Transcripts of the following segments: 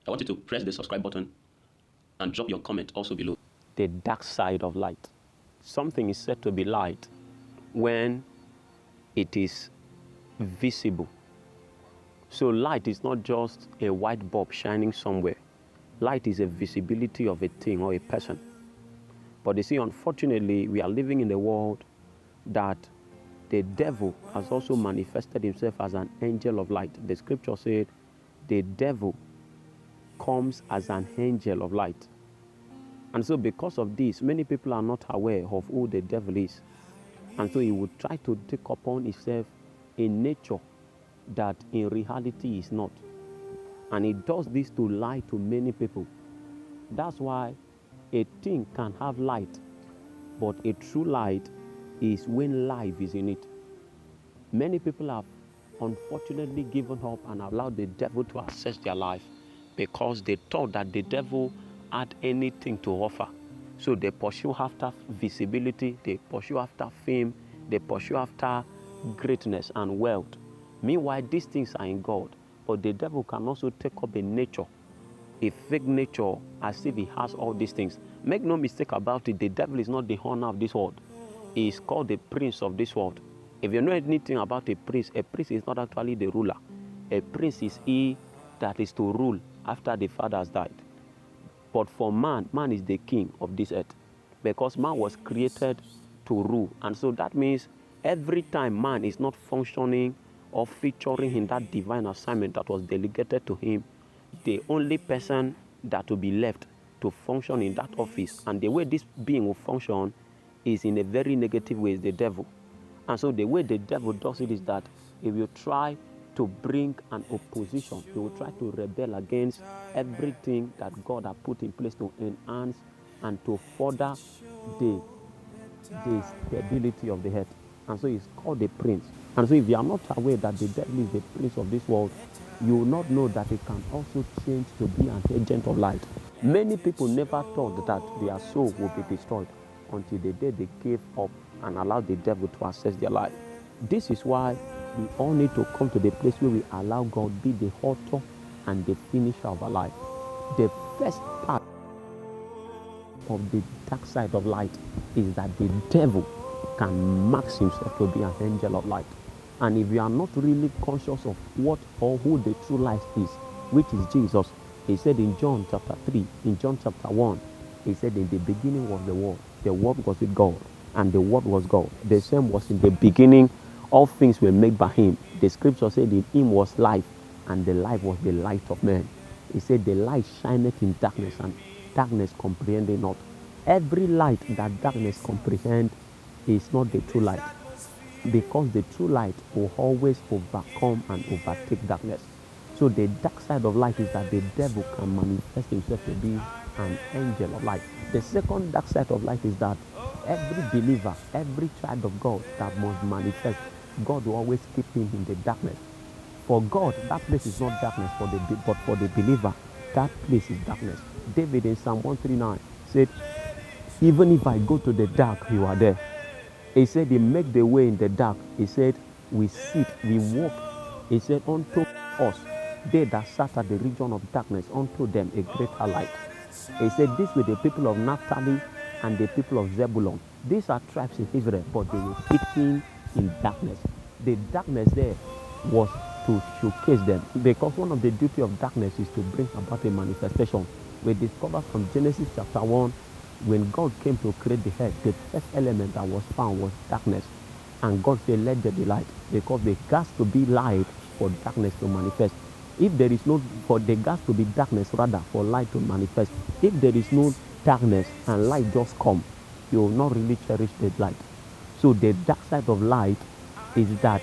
I want you to press the subscribe button and drop your comment also below. The dark side of light. Something is said to be light when it is visible. So light is not just a white bulb shining somewhere. Light is a visibility of a thing or a person. But you see, unfortunately, we are living in a world that the devil has also manifested himself as an angel of light. The scripture said the devil comes as an angel of light. And so because of this, many people are not aware of who the devil is. And so he would try to take upon himself a nature that in reality is not. And he does this to lie to many people. That's why a thing can have light, but a true light is when life is in it. Many people have unfortunately given up and allowed the devil to access their life because they thought that the devil had anything to offer. So they pursue after visibility, they pursue after fame, they pursue after greatness and wealth. Meanwhile, these things are in God, but the devil can also take up a nature, a fake nature, as if he has all these things. Make no mistake about it, the devil is not the owner of this world. He is called the prince of this world. If you know anything about a prince is not actually the ruler. A prince is he that is to rule after the father has died. But for man, man is the king of this earth because man was created to rule. And so that means every time man is not functioning or featuring in that divine assignment that was delegated to him, the only person that will be left to function in that office, and the way this being will function is in a very negative way, is the devil. And so the way the devil does it is that he will try to bring an opposition. He will try to rebel against everything that God has put in place to enhance and to further the stability of the earth. And so he's called the prince. And so if you are not aware that the devil is the prince of this world, you will not know that he can also change to be an agent of light. Many people never thought that their soul would be destroyed until the day they gave up and allowed the devil to access their life. This is why we all need to come to the place where we allow God be the author and the finisher of our life. The first part of the dark side of light is that the devil can mask himself to be an angel of light. And if you are not really conscious of what or who the true light is, which is Jesus, he said in John chapter 3, in John chapter 1, he said in the beginning was the Word was with God, and the Word was God. The same was in the beginning, all things were made by him. The scripture said in him was life, and the life was the light of men. He said the light shineth in darkness, and darkness comprehended not. Every light that darkness comprehend is not the true light, because the true light will always overcome and overtake darkness. So the dark side of light is that the devil can manifest himself to be an angel of light. The second dark side of light is that every believer, every child of God that must manifest, God will always keep him in the darkness. For God, that place is not darkness, but for the believer, that place is darkness. David in Psalm 139 said, even if I go to the dark, you are there. He said, he make the way in the dark. He said, we sit, we walk. He said, unto us, they that sat at the region of darkness, unto them a greater light. He said, this were the people of Naphtali and the people of Zebulun. These are tribes in Israel, but they were sitting in darkness. The darkness there was to showcase them, because one of the duty of darkness is to bring about a manifestation. We discover from Genesis chapter 1, when God came to create the earth, the first element that was found was darkness. And God said, let there be light, because there has to be light for darkness to manifest. If there is no, for the gas to be darkness, rather, for light to manifest. If there is no darkness and light just come, you will not really cherish the light. So the dark side of light is that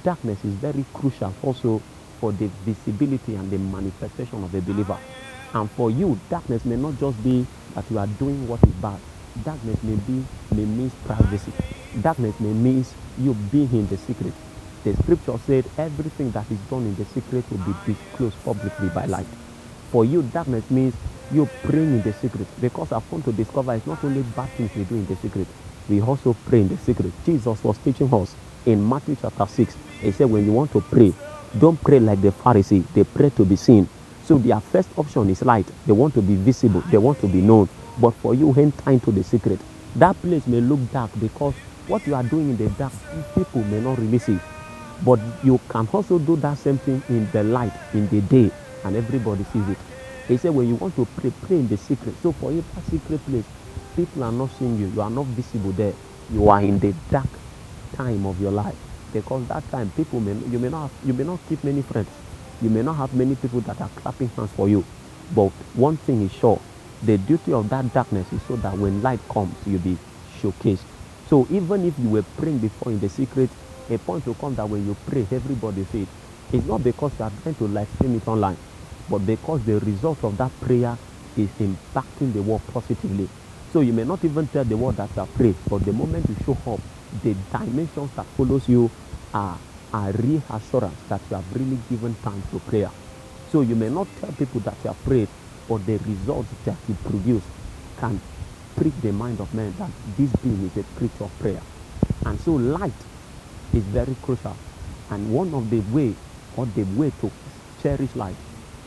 darkness is very crucial also for the visibility and the manifestation of a believer. And for you, darkness may not just be that you are doing what is bad. Darkness may mean privacy. Darkness may mean you being in the secret. The scripture said everything that is done in the secret will be disclosed publicly by light. For you, darkness means you praying in the secret, because I've come to discover it's not only bad things we do in the secret, we also pray in the secret. Jesus was teaching us in Matthew chapter 6. He said, when you want to pray, don't pray like the Pharisee. They pray to be seen. So their first option is light. They want to be visible. They want to be known. But for you, enter into the secret. That place may look dark because what you are doing in the dark, people may not really see. But you can also do that same thing in the light, in the day, and everybody sees it. He said when you want to pray, pray in the secret. So for you, that secret place, people are not seeing you. You are not visible there. You are in the dark time of your life. Because that time, you may not keep many friends. You may not have many people that are clapping hands for you. But one thing is sure, the duty of that darkness is so that when light comes, you'll be showcased. So even if you were praying before in the secret, a point will come that when you pray, everybody sees it. It's not because you are trying to live stream it online, but because the result of that prayer is impacting the world positively. So you may not even tell the world that you are praying, but the moment you show up, the dimensions that follows you are reassurance that you have really given time to prayer. So you may not tell people that you have prayed, but the results that you produce can prick the mind of men that this being is a preacher of prayer. And so light is very crucial. And one of the way to cherish light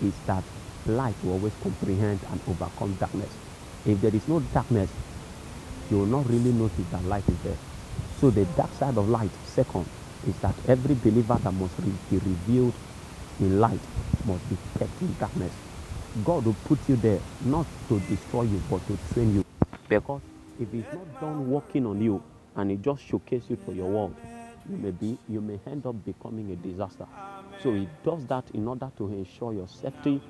is that light will always comprehend and overcome darkness. If there is no darkness, you will not really notice that light is there. So the dark side of light, second, is that every believer that must be revealed in light must be kept in darkness. God will put you there not to destroy you, but to train you. Because if he's not done working on you and he just showcases you to your world, you may end up becoming a disaster. So he does that in order to ensure your safety,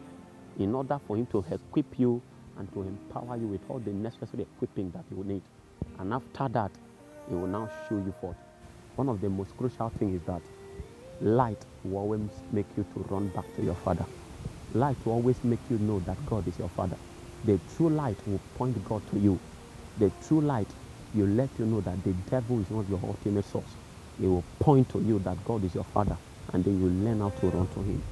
in order for him to equip you and to empower you with all the necessary equipping that you need. And after that, he will now show you forth. One of the most crucial things is that light will always make you to run back to your Father. Light will always make you know that God is your Father. The true light will point God to you. The true light will let you know that the devil is not your ultimate source. It will point to you that God is your Father, and then you learn how to run to him.